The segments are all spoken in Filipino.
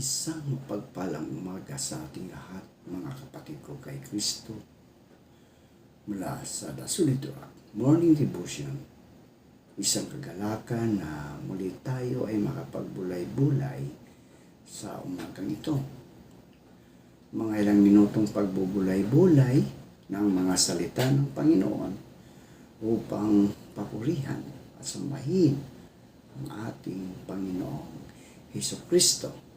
Isang mapagpalang umaga sa ating lahat, mga kapatid ko kay Kristo, mula sa The Solid Rock Morning Devotion. Isang kagalakan na muli tayo ay makapagbulay-bulay sa umagang ito. Mga ilang minutong pagbubulay-bulay ng mga salita ng Panginoon upang papurihan at sambahin ang ating Panginoong Hesukristo.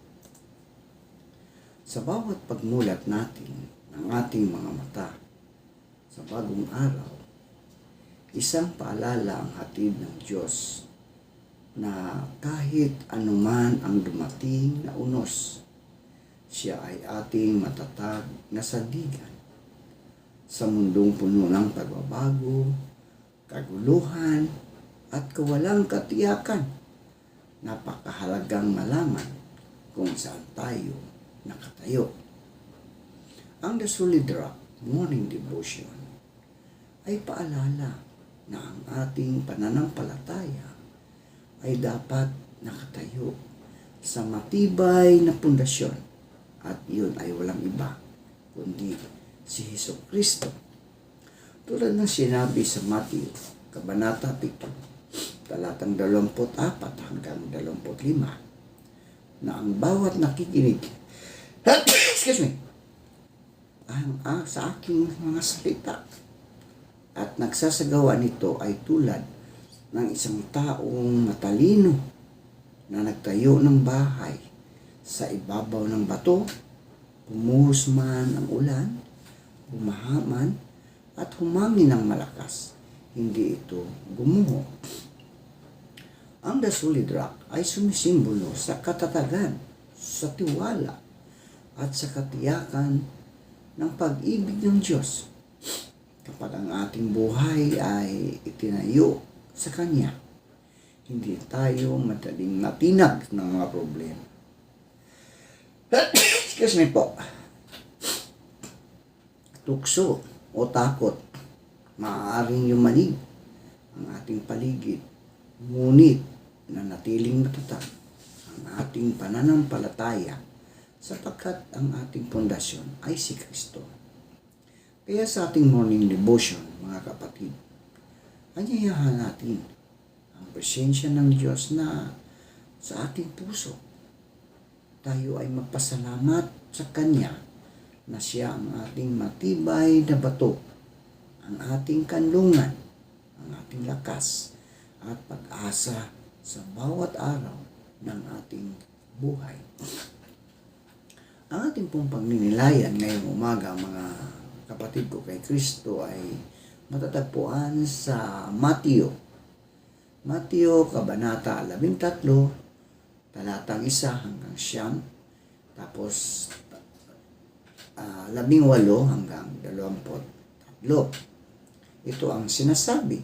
Sa bawat pagmulat natin ng ating mga mata sa bagong araw, isang paalala ang hatid ng Diyos na kahit anuman ang dumating na unos, siya ay ating matatag na sandigan. Sa mundong puno ng pagbabago, kaguluhan, at kawalang katiyakan, napakahalagang malaman kung saan tayo nakatayo. Ang The Solid Rock Morning Devotion ay paalala na ang ating pananampalataya ay dapat nakatayo sa matibay na pundasyon, at iyon ay walang iba kundi si Hesukristo. Tulad ng sinabi sa Matthew, Kabanata 7, talatang 24 hanggang 25, na ang bawat nakikinig sa aking mga salita at nagsasagawa nito ay tulad ng isang taong matalino na nagtayo ng bahay sa ibabaw ng bato. Bumuhos man ang ulan, bumahaman at humangin ng malakas, hindi ito gumuho. Ang The Solid Rock ay sumisimbolo sa katatagan, sa tiwala, at sa katiyakan ng pag-ibig ng Diyos. Kapag ang ating buhay ay itinayo sa Kanya, hindi tayo madaling matinag ng mga problema. Excuse me po. Tukso o takot, maaaring yumanig ang ating paligid, ngunit nanatiling matatag ang ating pananampalataya sapagkat ang ating pundasyon ay si Kristo. Kaya sa ating morning devotion, mga kapatid, anyayahan natin ang presensya ng Diyos na sa ating puso. Tayo ay magpasalamat sa Kanya na Siya ang ating matibay na bato, ang ating kanlungan, ang ating lakas at pag-asa sa bawat araw ng ating buhay. Ang ating pong pagninilayan ngayong umaga, mga kapatid ko kay Kristo, ay matatagpuan sa Matthew, Kabanata 13, talatang 1 hanggang 9, tapos 18 hanggang 23. Ito ang sinasabi.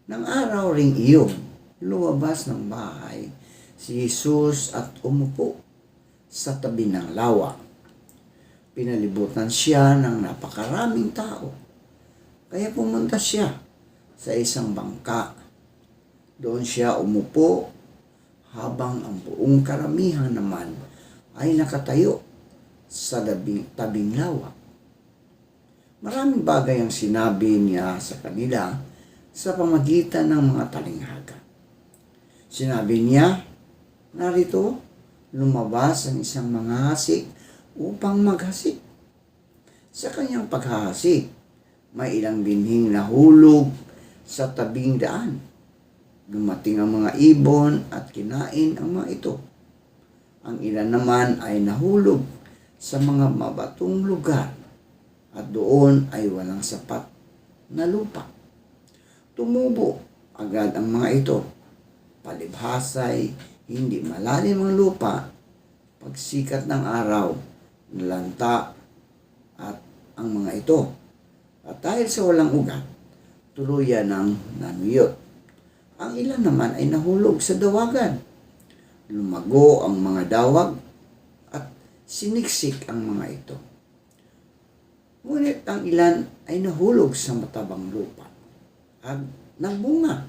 Nang araw ring iyon, lumabas ng bahay si Jesus at umupo sa tabi ng lawa. Pinalibutan siya ng napakaraming tao, kaya pumunta siya sa isang bangka. Doon siya umupo habang ang buong karamihan naman ay nakatayo sa tabing lawa. Maraming bagay ang sinabi niya sa kanila sa pamagitan ng mga talinghaga. Sinabi niya, narito, lumabas ang isang manghasik upang maghasik. Sa kanyang paghahasik, may ilang binhing nahulog sa tabing daan. Dumating ang mga ibon at kinain ang mga ito. Ang ilan naman ay nahulog sa mga mabatong lugar at doon ay walang sapat na lupa. Tumubo agad ang mga ito. Palibhasay, hindi malalim ang lupa. Pagsikat ng araw, nalanta at ang mga ito. At dahil sa walang ugat, tuluyan ng nanuyot. Ang ilan naman ay nahulog sa dawagan. Lumago ang mga dawag at siniksik ang mga ito. Ngunit ang ilan ay nahulog sa matabang lupa at nagbunga.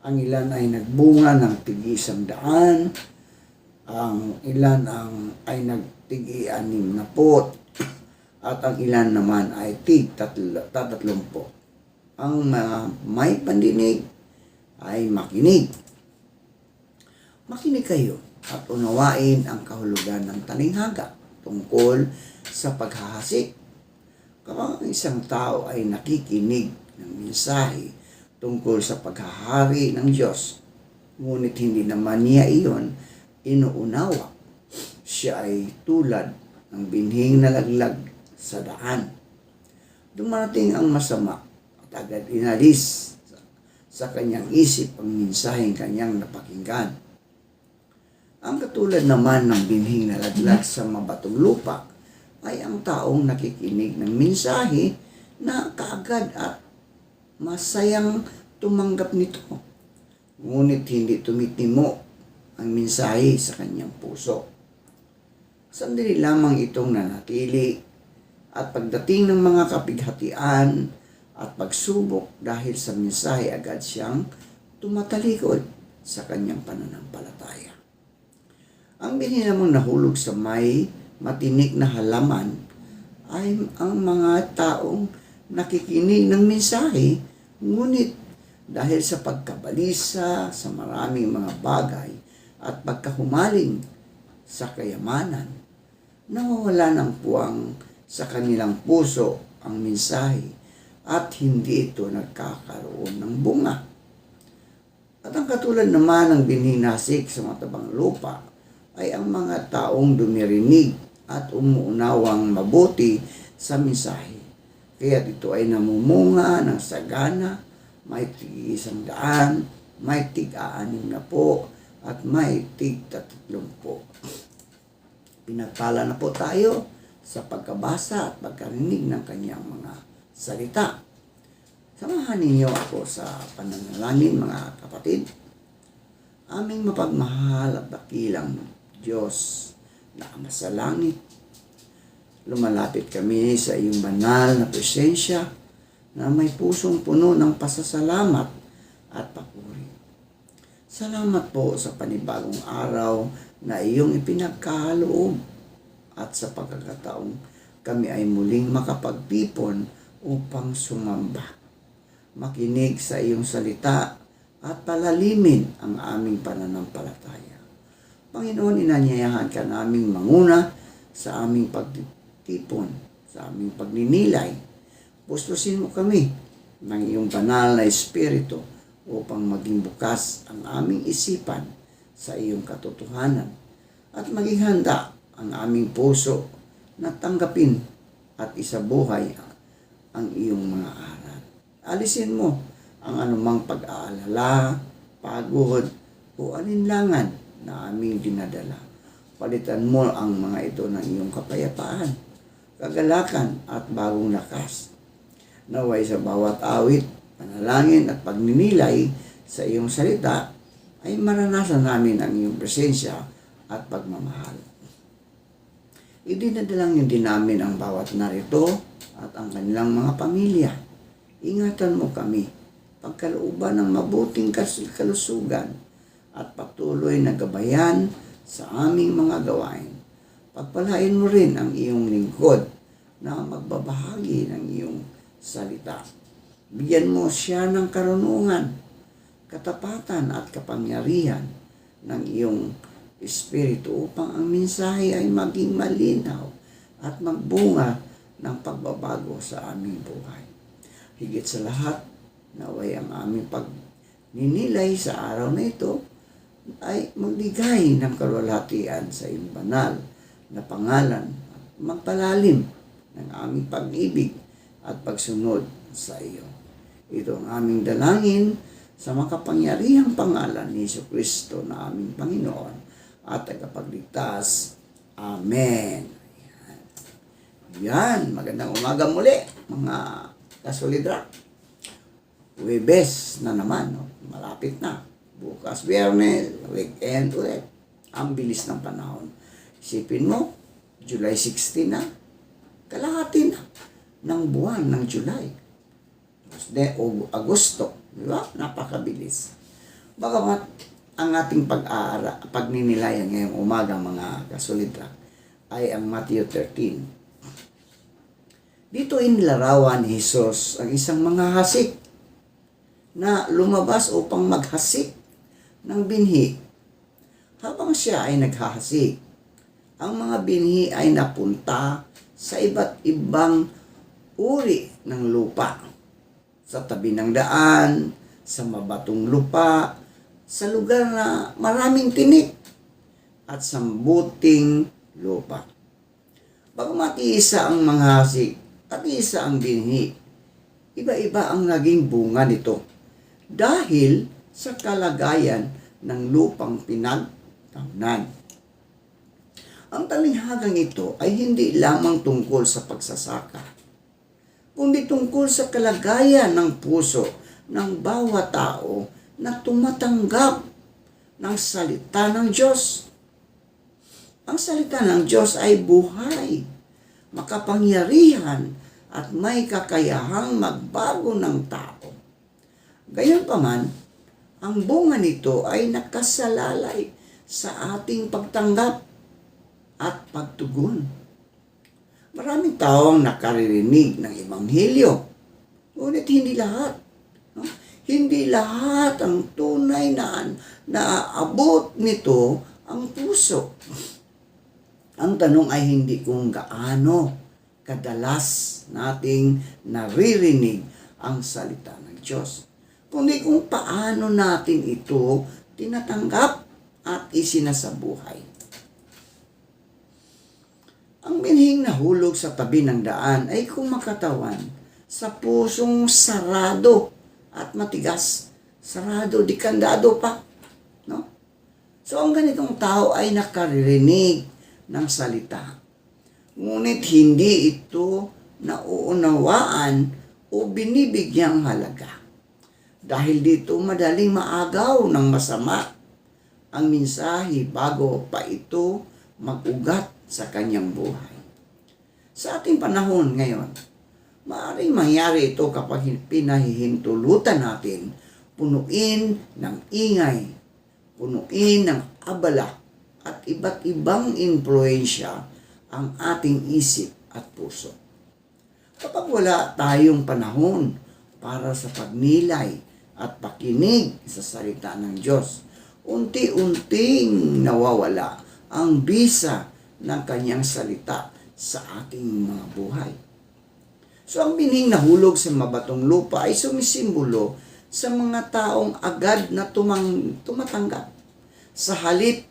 Ang ilan ay nagbunga ng tig-100 Ang ilan ay nagtig-anim na po at ang ilan naman ay tig-tatlumpo. Ang may pandinig ay makinig. Makinig kayo at unawain ang kahulugan ng talinghaga tungkol sa paghahasik. Kapag ang isang tao ay nakikinig ng mensahe tungkol sa paghahari ng Diyos, ngunit hindi naman niya iyon inuunawa, siya ay tulad ng binhing na laglag sa daan. Dumarating ang masama at agad inalis sa kanyang isip ang mensaheng kanyang napakinggan. Ang katulad naman ng binhing na laglag sa mabatong lupa ay ang taong nakikinig ng mensahe na kaagad at masayang tumanggap nito. Ngunit hindi tumitimo ang mensahe sa kanyang puso. Sandali lamang itong nanatili at pagdating ng mga kapighatian at pagsubok dahil sa mensahe agad siyang tumatalikod sa kanyang pananampalataya. Ang binhi namang nahulog sa may matinik na halaman ay ang mga taong nakikinig ng mensahe, ngunit dahil sa pagkabalisa sa maraming mga bagay at pagkahumaling sa kayamanan, nawawala ng puwang sa kanilang puso ang mensahe at hindi ito nagkakaroon ng bunga. At ang katulad naman ng binhinasik sa matabang lupa ay ang mga taong dumirinig at umuunawang mabuti sa mensahe. Kaya ito ay namumunga ng sagana, may tig-100, may tig-60 at may tig-30. Pinagpala na po tayo sa pagkabasa at pagkarinig ng kanyang mga salita. Samahan ninyo ako sa pananalangin, mga kapatid. Aming mapagmahal at dakilang Diyos na Ama sa langit, lumalapit kami sa iyong banal na presensya na may pusong puno ng pasasalamat at papuri. Salamat po sa panibagong araw na iyong ipinagkaloob at sa pagkakataong kami ay muling makapagtipon upang sumamba, makinig sa iyong salita at palalimin ang aming pananampalataya. Panginoon, inanyayahan ka naming manguna sa aming pagtitipon, sa aming pagninilay. Pustusin mo kami ng iyong banal na espiritu upang maging bukas ang aming isipan sa iyong katotohanan at maging handa ang aming puso na tanggapin at isabuhay ang iyong mga aral. Alisin mo ang anumang pag-aalala, pagod o alinlangan na aming dinadala. Palitan mo ang mga ito ng iyong kapayapaan, kagalakan at bagong lakas. Naway sa bawat awit, panalangin at pagninilay sa iyong salita ay maranasan namin ang iyong presensya at pagmamahal. Idinadalangin din namin ang bawat narito at ang kanilang mga pamilya. Ingatan mo kami, pagkalooban ng mabuting kalusugan at patuloy na gabayan sa aming mga gawain. Pagpalain mo rin ang iyong lingkod na magbabahagi ng iyong salita. Bigyan mo siya ng karunungan, katapatan at kapangyarihan ng iyong espiritu upang ang mensahe ay maging malinaw at magbunga ng pagbabago sa aming buhay. Higit sa lahat, naway ang aming pagninilay sa araw na ito ay magbigay ng kaluwalhatian sa iyong banal na pangalan at magpalalim ng aming pag-ibig at pagsunod sa iyo. Ito ang aming dalangin sa makapangyarihang pangalan ni Jesucristo na aming Panginoon at tagapagligtas. Amen. Yan. Magandang umaga muli, mga kasolidra. Huwebes na naman. No? Malapit na. Bukas, Biyernes, weekend ulit. Ang bilis ng panahon. Isipin mo, July 16 na. Kalahati na ng buwan ng July. O Agosto. Di ba? Napakabilis. Bagamat ang ating pagninilayan ngayong umaga mga kasolidrak ay ang Matthew 13. Dito inilarawan ni Jesus ang isang mga hasik na lumabas upang maghasik ng binhi. Habang siya ay naghahasik, ang mga binhi ay napunta sa iba't ibang uri ng lupa. Sa tabi ng daan, sa mabatong lupa, sa lugar na maraming tinik, at sa buting lupa. Bagamat isa ang mga hasik at isa ang binhi, iba-iba ang naging bunga nito dahil sa kalagayan ng lupang pinagtamnan. Ang talinghagang ito ay hindi lamang tungkol sa pagsasaka, kundi tungkol sa kalagayan ng puso ng bawat tao na tumatanggap ng salita ng Diyos. Ang salita ng Diyos ay buhay, makapangyarihan, at may kakayahang magbago ng tao. Gayunpaman, ang bunga nito ay nakasalalay sa ating pagtanggap at pagtugon. Maraming tao ang nakaririnig ng Ebanghelyo, ngunit hindi lahat. No? Hindi lahat ang tunay na naaabot nito ang puso. Ang tanong ay hindi kung gaano kadalas nating naririnig ang salita ng Diyos, kundi kung paano natin ito tinatanggap at isinasabuhay. Ang binhing nahulog sa tabi ng daan ay kumakatawan sa pusong sarado at matigas. Sarado, di kandado pa. No? So ang ganitong tao ay nakaririnig ng salita. Ngunit hindi ito nauunawaan o binibigyang halaga. Dahil dito madaling maagaw ng masama ang mensahe bago pa ito mag-ugat sa kanyang buhay. Sa ating panahon ngayon, maaaring mangyari ito kapag pinahihintulutan natin punuin ng ingay, punuin ng abala at iba't ibang impluensya ang ating isip at puso. Kapag wala tayong panahon para sa pagnilay at pakinig sa salita ng Diyos, unti-unting nawawala ang bisa ng kanyang salita sa ating mga buhay. So ang binhing nahulog sa mabatong lupa ay sumisimbolo sa mga taong agad na tumatanggap sa halip,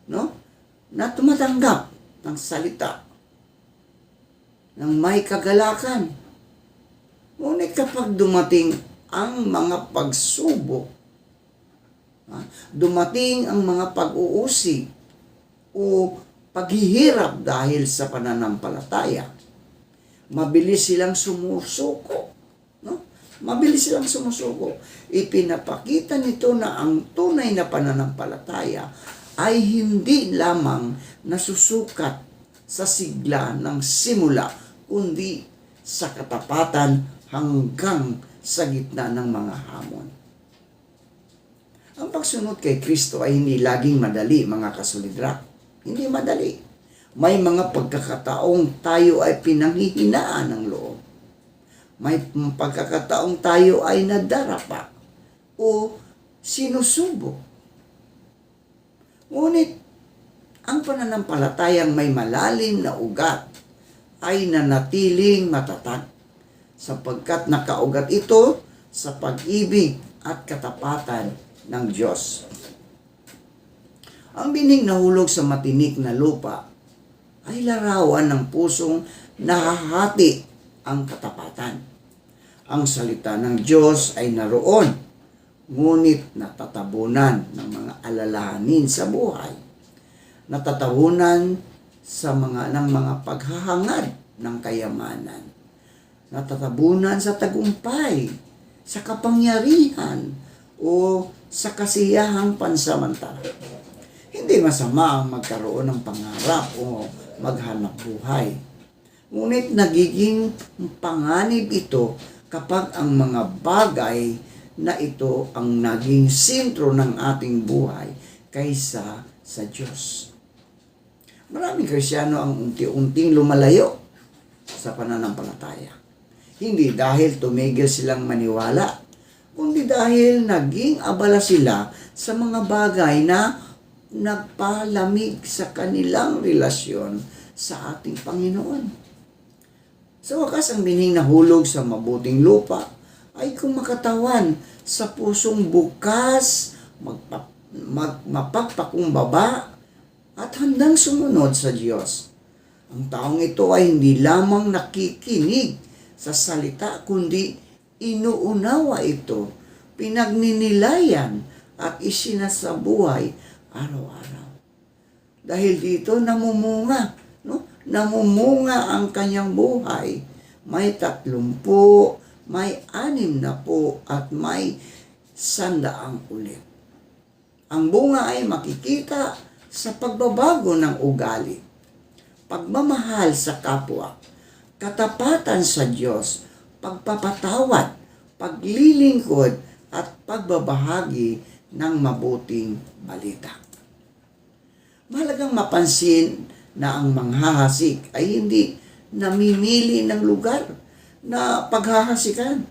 no? Na tumatanggap ng salita ng may kagalakan. Ngunit kapag dumating ang mga pagsubok, dumating ang mga pag-uusig o paghihirap dahil sa pananampalataya, mabilis silang sumusuko. No? Mabilis silang sumusuko. Ipinapakita nito na ang tunay na pananampalataya ay hindi lamang nasusukat sa sigla ng simula, kundi sa katapatan hanggang sa gitna ng mga hamon. Ang pagsunod kay Kristo ay hindi laging madali, mga kasolidrak. Hindi madali. May mga pagkakataong tayo ay pinanghihinaan ng loob. May pagkakataong tayo ay nadarapa o sinusubok. Ngunit, ang pananampalatayang may malalim na ugat ay nanatiling matatag sapagkat nakaugat ito sa pag-ibig at katapatan ng Diyos. Ang binhing nahulog sa matinik na lupa ay larawan ng pusong nahahati ang katapatan. Ang salita ng Diyos ay naroon, ngunit natatabunan ng mga alalahanin sa buhay. Natatabunan ng mga paghahangad ng kayamanan. Natatabunan sa tagumpay, sa kapangyarihan, o sa kasiyahang pansamantala. Hindi masama ang magkaroon ng pangarap o maghanap buhay. Ngunit nagiging panganib ito kapag ang mga bagay na ito ang naging sentro ng ating buhay kaysa sa Diyos. Maraming Kristiyano ang unti-unting lumalayo sa pananampalataya. Hindi dahil tumigil silang maniwala, kundi dahil naging abala sila sa mga bagay na nagpalamig sa kanilang relasyon sa ating Panginoon. Sa wakas, ang bining nahulog sa mabuting lupa ay kung makatawan sa pusong bukas, mapagpakumbaba, at handang sumunod sa Diyos. Ang taong ito ay hindi lamang nakikinig sa salita, kundi inuunawa ito, pinagninilayan, at isinasabuhay araw-araw. Dahil dito namumunga, namumunga ang kanyang buhay. May 30, may 60, at may 100 ulit. Ang bunga ay makikita sa pagbabago ng ugali, pagmamahal sa kapwa, katapatan sa Diyos, pagpapatawad, paglilingkod, at pagbabahagi ng mabuting balita. Mahalagang mapansin na ang manghahasik ay hindi namimili ng lugar na paghahasikan.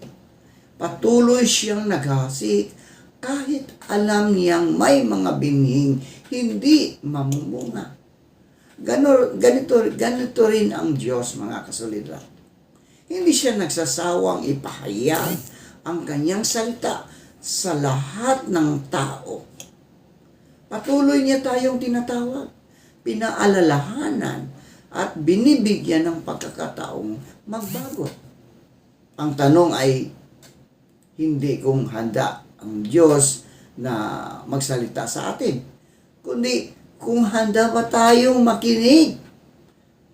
Patuloy siyang naghahasik kahit alam niyang may mga binhing hindi mamumunga. Ganito rin ang Diyos, mga kasolidad. Hindi siya nagsasawang ipahayag ang kanyang salita sa lahat ng tao. Patuloy niya tayong tinatawag, pinaalalahanan, at binibigyan ng pagkakataong magbago. Ang tanong ay hindi kung handa ang Diyos na magsalita sa atin, kundi kung handa ba tayong makinig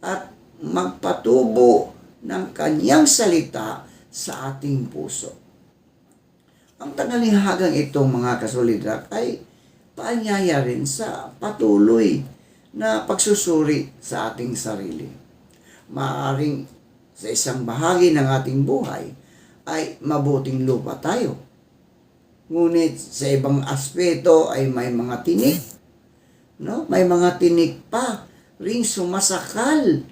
at magpatubo ng kanyang salita sa ating puso. Ang tangalinghagang itong mga kasolidad ay paanyaya rin sa patuloy na pagsusuri sa ating sarili. Maaaring sa isang bahagi ng ating buhay ay mabuting lupa tayo. Ngunit sa ibang aspeto ay may mga tinik. May mga tinik pa ring sumasakal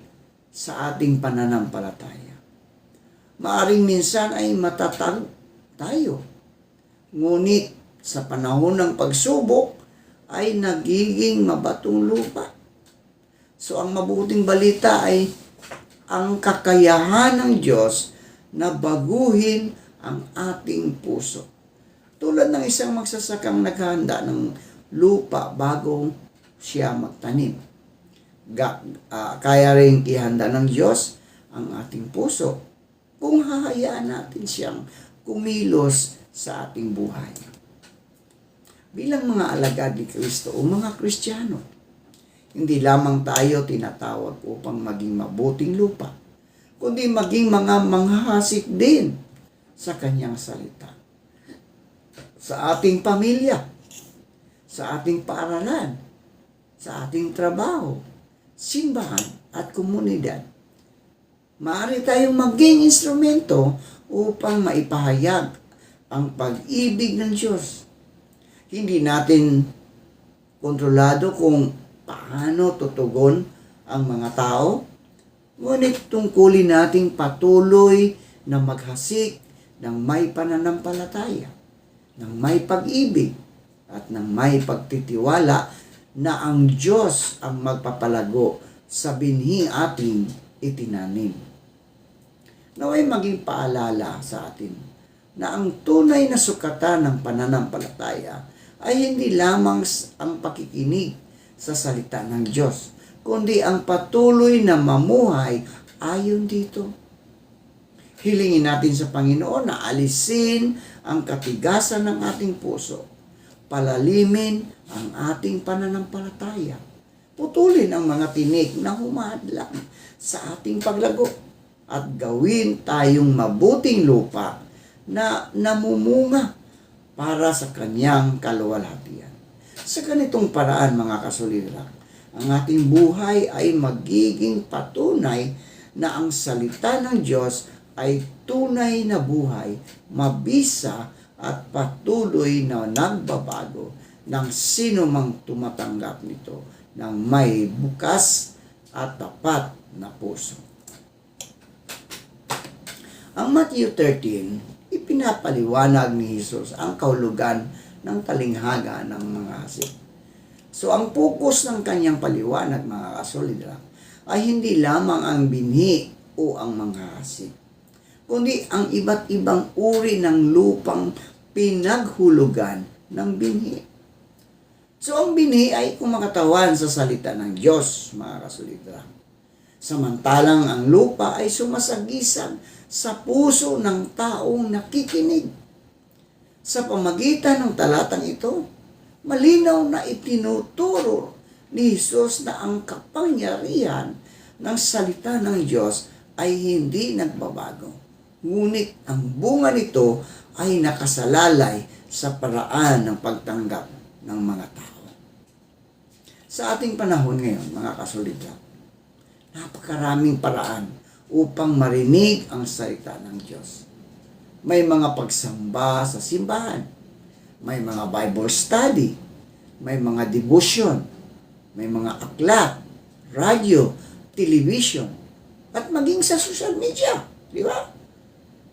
sa ating pananampalataya. Maaaring minsan ay matatag tayo. Ngunit sa panahon ng pagsubok ay nagiging mabatong lupa. So ang mabuting balita ay ang kakayahan ng Diyos na baguhin ang ating puso. Tulad ng isang magsasakang naghahanda ng lupa bago siya magtanim. Kaya rin ihanda ng Diyos ang ating puso kung hahayaan natin siyang kumilos sa ating buhay. Bilang mga alagad ni Kristo o mga Kristiyano, hindi lamang tayo tinatawag upang maging mabuting lupa, kundi maging mga manghahasik din sa kanyang salita. Sa ating pamilya, sa ating paaralan, sa ating trabaho, simbahan at komunidad. Maaari tayong maging instrumento upang maipahayag ang pag-ibig ng Diyos. Hindi natin kontrolado kung paano tutugon ang mga tao, ngunit tungkulin nating patuloy na maghasik ng may pananampalataya, ng may pag-ibig, at ng may pagtitiwala na ang Diyos ang magpapalago sa binhi ating itinanim. Naway maging paalala sa atin na ang tunay na sukatan ng pananampalataya ay hindi lamang ang pakikinig sa salita ng Diyos, kundi ang patuloy na mamuhay ayon dito. Hilingin natin sa Panginoon na alisin ang katigasan ng ating puso, palalimin ang ating pananampalataya, putulin ang mga tinik na humahadlang sa ating paglago, at gawin tayong mabuting lupa na namumunga para sa kanyang kaluwalhatian. Sa ganitong paraan, mga kasolidad, ang ating buhay ay magiging patunay na ang salita ng Diyos ay tunay na buhay, mabisa at patuloy na nagbabago ng sino mang tumatanggap nito ng may bukas at tapat na puso. Ang Matthew 13, ipinapaliwanag ni Jesus ang kahulugan ng talinghaga ng mga hasik. So ang focus ng kanyang paliwanag, mga kasolidra, ay hindi lamang ang binhi o ang mga hasik, kundi ang iba't ibang uri ng lupang pinaghulugan ng binhi. So ang binhi ay kumakatawan sa salita ng Diyos, mga kasolidra. Samantalang ang lupa ay sumasagisag sa puso ng taong nakikinig. Sa pamagitan ng talatang ito, malinaw na itinuturo ni Jesus na ang kapangyarihan ng salita ng Diyos ay hindi nagbabago. Ngunit ang bunga nito ay nakasalalay sa paraan ng pagtanggap ng mga tao. Sa ating panahon ngayon, mga kasolidra, napakaraming paraan upang marinig ang salita ng Diyos. May mga pagsamba sa simbahan, may mga Bible study, may mga devotion, may mga aklat, radyo, television, at maging sa social media, di ba?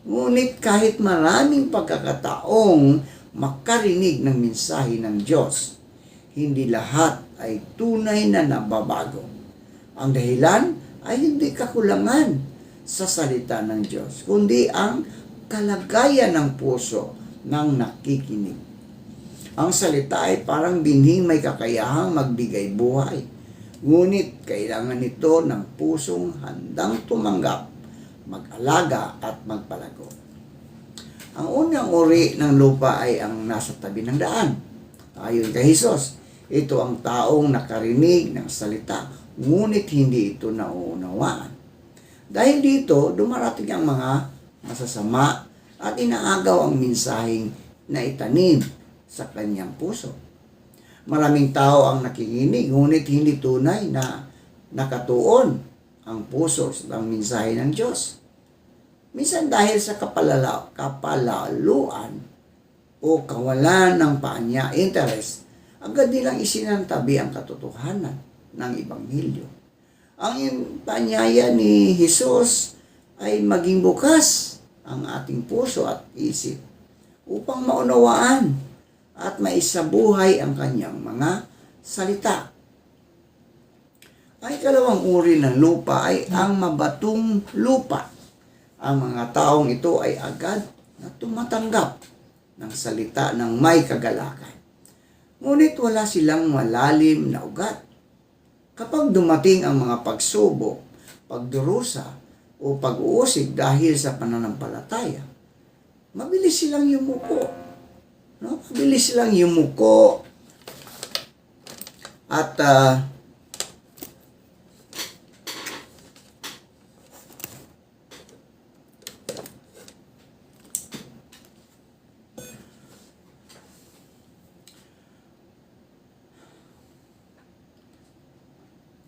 Ngunit kahit maraming pagkakataong makarinig ng mensahe ng Diyos, hindi lahat ay tunay na nababago. Ang dahilan ay hindi kakulangan sa salita ng Diyos, kundi ang kalagayan ng puso ng nakikinig. Ang salita ay parang binhing may kakayahang magbigay buhay. Ngunit kailangan nito ng pusong handang tumanggap, mag-alaga at magpalago. Ang unang uri ng lupa ay ang nasa tabi ng daan. Ayon kay Jesus, ito ang taong nakarinig ng salita, ngunit hindi ito nauunawaan. Dahil dito, dumarating ang mga masasama at inaagaw ang mensaheng na itanim sa kanyang puso. Maraming tao ang nakikinig, ngunit hindi tunay na nakatuon ang puso ng mensahe ng Diyos. Minsan dahil sa kapalaluan o kawalan ng interest, agad nilang isinantabi ang katotohanan ng Ebanghelyo. Ang paanyaya ni Jesus ay maging bukas ang ating puso at isip upang maunawaan at maisabuhay ang kanyang mga salita. Ang ikalawang uri ng lupa ay ang mabatong lupa. Ang mga taong ito ay agad na tumatanggap ng salita ng may kagalakan. Ngunit wala silang malalim na ugat. Kapag dumating ang mga pagsubok, pagdurusa, o pag-uusig dahil sa pananampalataya, mabilis silang yumuko. No? Mabilis silang yumuko at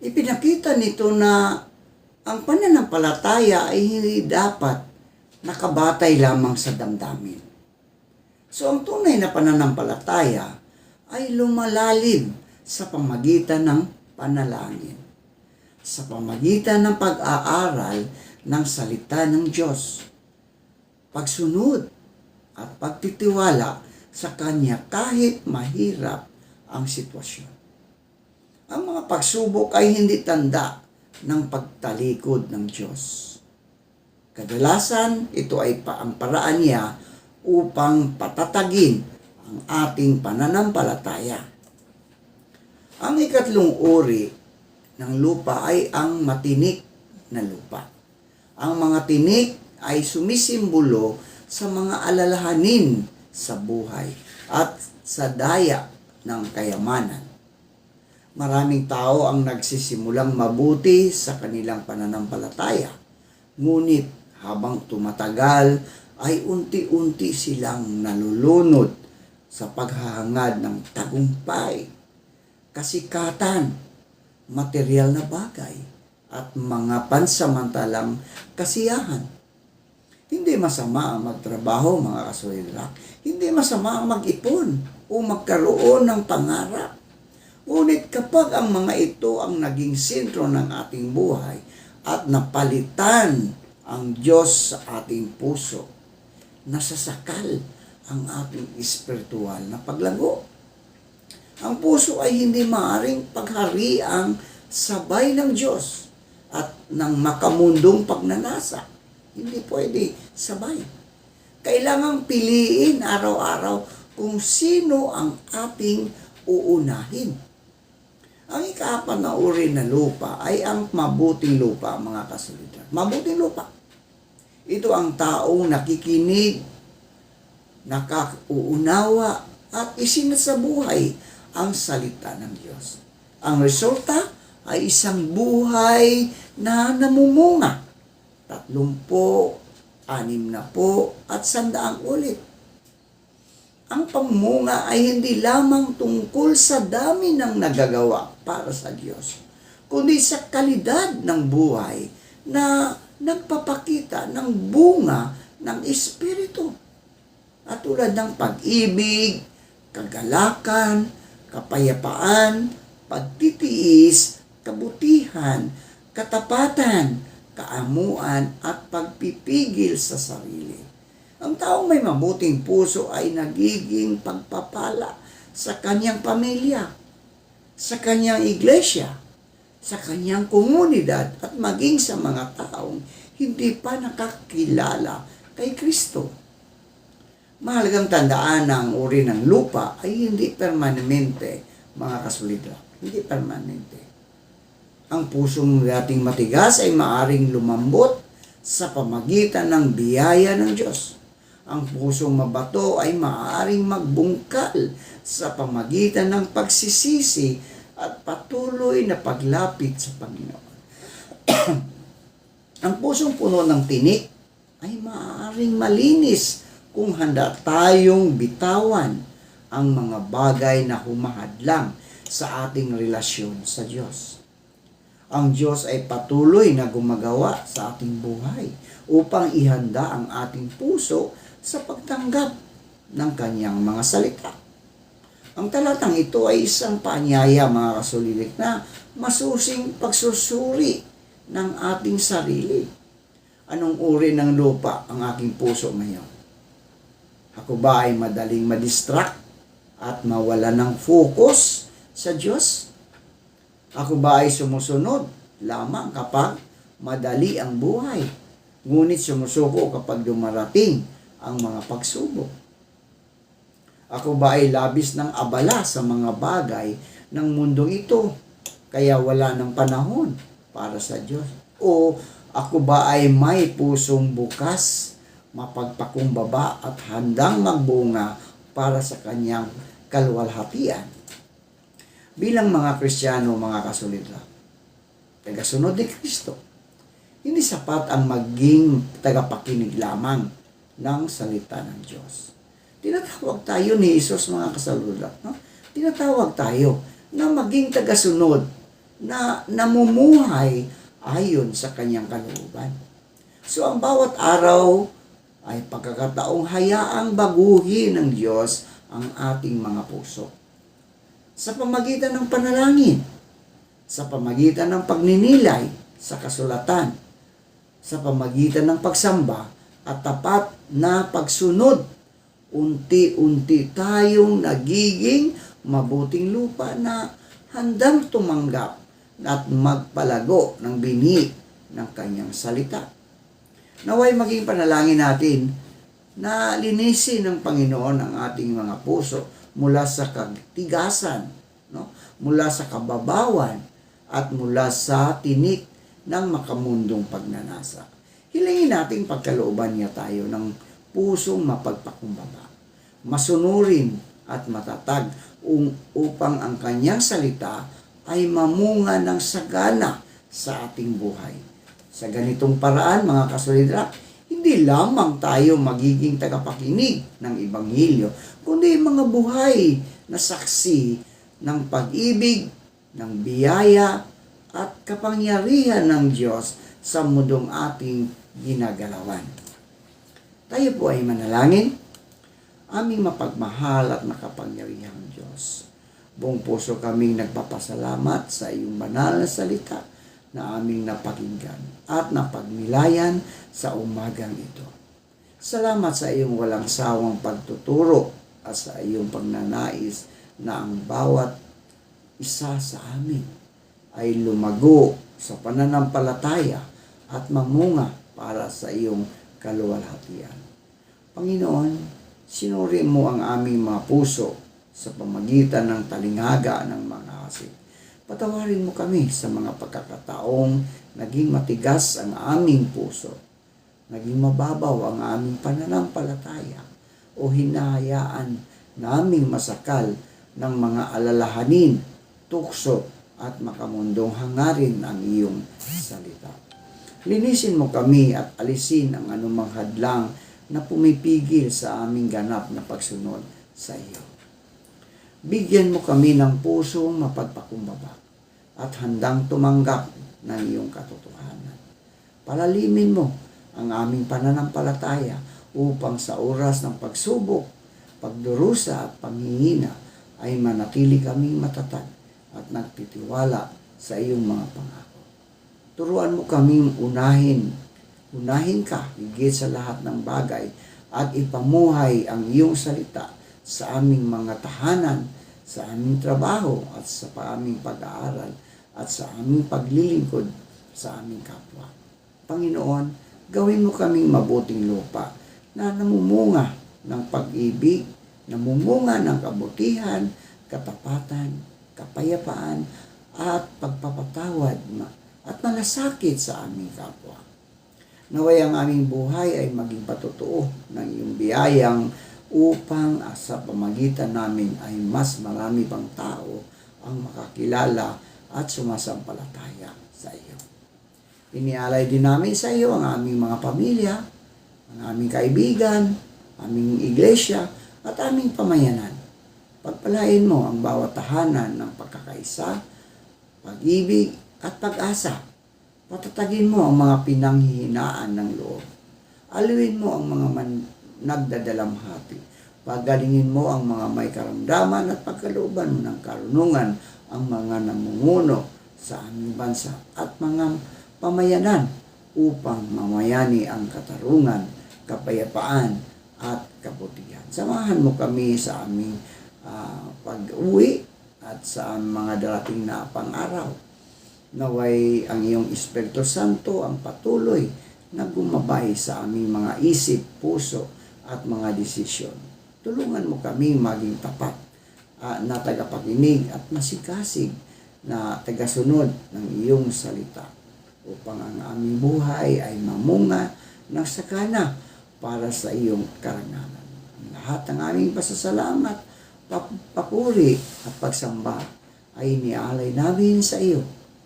ipinakita nito na ang pananampalataya ay hindi dapat nakabatay lamang sa damdamin. So ang tunay na pananampalataya ay lumalalim sa pamagitan ng panalangin, sa pamagitan ng pag-aaral ng salita ng Diyos, pagsunod at pagtitiwala sa Kanya kahit mahirap ang sitwasyon. Ang mga pagsubok ay hindi tanda ng pagtalikod ng Diyos. Kadalasan, ito ay ang paraan niya upang patatagin ang ating pananampalataya. Ang ikatlong uri ng lupa ay ang matinik na lupa. Ang mga tinik ay sumisimbolo sa mga alalahanin sa buhay at sa daya ng kayamanan. Maraming tao ang nagsisimulang mabuti sa kanilang pananampalataya. Ngunit habang tumatagal ay unti-unti silang nalulunod sa paghahangad ng tagumpay, kasikatan, material na bagay, at mga pansamantalang kasiyahan. Hindi masama ang magtrabaho, mga kasolidra. Hindi masama ang mag-ipon o magkaroon ng pangarap. Ngunit kapag ang mga ito ang naging sentro ng ating buhay at napalitan ang Diyos sa ating puso, nasasakal ang ating espiritual na paglago. Ang puso ay hindi maaring paghariang sabay ng Diyos at ng makamundong pagnanasa. Hindi pwede sabay. Kailangang piliin araw-araw kung sino ang ating uunahin. Ang ikaapat na uri na lupa ay ang mabuting lupa, mga kasulitan. Mabuting lupa. Ito ang taong nakikinig, nakauunawa, at isinasabuhay ang salita ng Diyos. Ang resulta ay isang buhay na namumunga. 30, 60, at 100 ulit. Ang pamunga ay hindi lamang tungkol sa dami ng nagagawa para sa Diyos, kundi sa kalidad ng buhay na nagpapakita ng bunga ng Espiritu. At tulad ng pag-ibig, kagalakan, kapayapaan, pagtitiis, kabutihan, katapatan, kaamuan, at pagpipigil sa sarili. Ang taong may mabuting puso ay nagiging pagpapala sa kanyang pamilya, sa kanyang iglesia, sa kanyang komunidad, at maging sa mga taong hindi pa nakakilala kay Kristo. Mahalagang tandaan na ang uri ng lupa ay hindi permanente, mga kasulidra. Hindi permanente. Ang pusong dating matigas ay maaring lumambot sa pamagitan ng biyaya ng Diyos. Ang pusong mabato ay maaaring magbungkal sa pamagitan ng pagsisisi at patuloy na paglapit sa Panginoon. Ang pusong puno ng tinik ay maaaring malinis kung handa tayong bitawan ang mga bagay na humahadlang sa ating relasyon sa Diyos. Ang Diyos ay patuloy na gumagawa sa ating buhay upang ihanda ang ating puso sa pagtanggap ng kanyang mga salita. Ang talatang ito ay isang paanyaya, mga kasulilik, na masusing pagsusuri ng ating sarili. Anong uri ng lupa ang aking puso ngayon? Ako ba ay madaling madistract at mawala ng focus sa Diyos? Ako ba ay sumusunod lamang kapag madali ang buhay, ngunit sumusuko kapag dumarating ang mga pagsubok? Ako ba ay labis ng abala sa mga bagay ng mundong ito, kaya wala ng panahon para sa Diyos? O ako ba ay may pusong bukas, mapagpakumbaba at handang magbunga para sa kanyang kaluwalhatian? Bilang mga Kristiyano, mga kasulidra, tagasunod ni Kristo, hindi sapat ang maging tagapakinig lamang ng salita ng Diyos. Tinatawag tayo ni Jesus, mga kasaludra, no? Tinatawag tayo na maging tagasunod, na namumuhay ayon sa kanyang kalooban. So ang bawat araw ay pagkakataong hayaang baguhin ng Diyos ang ating mga puso. Sa pamagitan ng panalangin, sa pamagitan ng pagninilay sa kasulatan, sa pamagitan ng pagsamba at tapat na pagsunod, unti-unti tayong nagiging mabuting lupa na handang tumanggap at magpalago ng bini ng kanyang salita. Naway maging panalangin natin na linisin ng Panginoon ang ating mga puso mula sa katigasan, no? Mula sa kababawan, at mula sa tinik ng makamundong pagnanasa. Hilingin nating pagkalooban niya tayo ng pusong mapagpakumbaba, masunurin at matatag upang ang kanyang salita ay mamunga ng sagana sa ating buhay. Sa ganitong paraan, mga kasolidra, hindi lamang tayo magiging tagapakinig ng Ebanghelyo, kundi mga buhay na saksi ng pag-ibig, ng biyaya at kapangyarihan ng Diyos sa mundong ating ginagalawan. Tayo po ay manalangin. aming mapagmahal at makapangyarihang Diyos. Buong puso kaming nagpapasalamat sa iyong banal na salita na aming napakinggan at napagnilayan sa umagang ito. Salamat sa iyong walang sawang pagtuturo at sa iyong pagnanais na ang bawat isa sa amin ay lumago sa pananampalataya at mamunga para sa iyong kaluwalhatian. Panginoon, sinuri mo ang aming mga puso sa pamagitan ng talinghaga ng mga hasik. Patawarin mo kami sa mga pagkakataong naging matigas ang aming puso, naging mababaw ang aming pananampalataya, o hinahayaan naming masakal ng mga alalahanin, tukso at makamundong hangarin ang iyong salita. Linisin mo kami at alisin ang anumang hadlang na pumipigil sa aming ganap na pagsunod sa iyo. Bigyan mo kami ng pusong mapagpakumbaba at handang tumanggap ng iyong katotohanan. Palalimin mo ang aming pananampalataya upang sa oras ng pagsubok, pagdurusa at panghihina ay manatili kaming matatag at nagtitiwala sa iyong mga pangako. Turuan mo kaming unahin ka higit sa lahat ng bagay at ipamuhay ang iyong salita sa aming mga tahanan, sa aming trabaho at sa aming pag-aaral at sa aming paglilingkod sa aming kapwa. Panginoon, gawin mo kaming mabuting lupa na namumunga ng pag-ibig, namumunga ng kabutihan, katapatan, kapayapaan, at pagpapatawad at malasakit sa aming kapwa. Naway ang aming buhay ay maging patutuo ng iyong biyayang upang sa pamagitan namin ay mas marami pang tao ang makakilala at sumasampalataya sa iyo. Inialay din namin sa iyo ang aming mga pamilya, ang aming kaibigan, aming iglesia, at aming pamayanan. Pagpalain mo ang bawat tahanan ng pagkakaisa, pag-ibig at pag-asa. Patatagin mo ang mga pinanghihinaan ng loob. Aliwin mo ang mga nagdadalamhati. Pagalingin mo ang mga may karamdaman at pagkalooban mo ng karunungan ang mga namumuno sa aming bansa at mga pamayanan upang mamayani ang katarungan, kapayapaan at kabutihan. Samahan mo kami sa aming pag-uwi at sa mga darating na pang-araw. Naway ang iyong Espiritu Santo ang patuloy na gumabay sa aming mga isip, puso at mga desisyon. Tulungan mo kami maging tapat na tagapakinig at masikasig na tagasunod ng iyong salita upang ang aming buhay ay mamunga ng sakana para sa iyong karangalan. Ang lahat ng aming pasasalamat, papuri at pagsamba ay inialay namin sa iyo.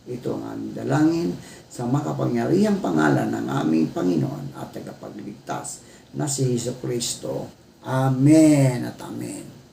Ito ang aming dalangin sa makapangyarihang pangalan ng aming Panginoon at tagapagligtas na si Jesucristo. Amen at amen.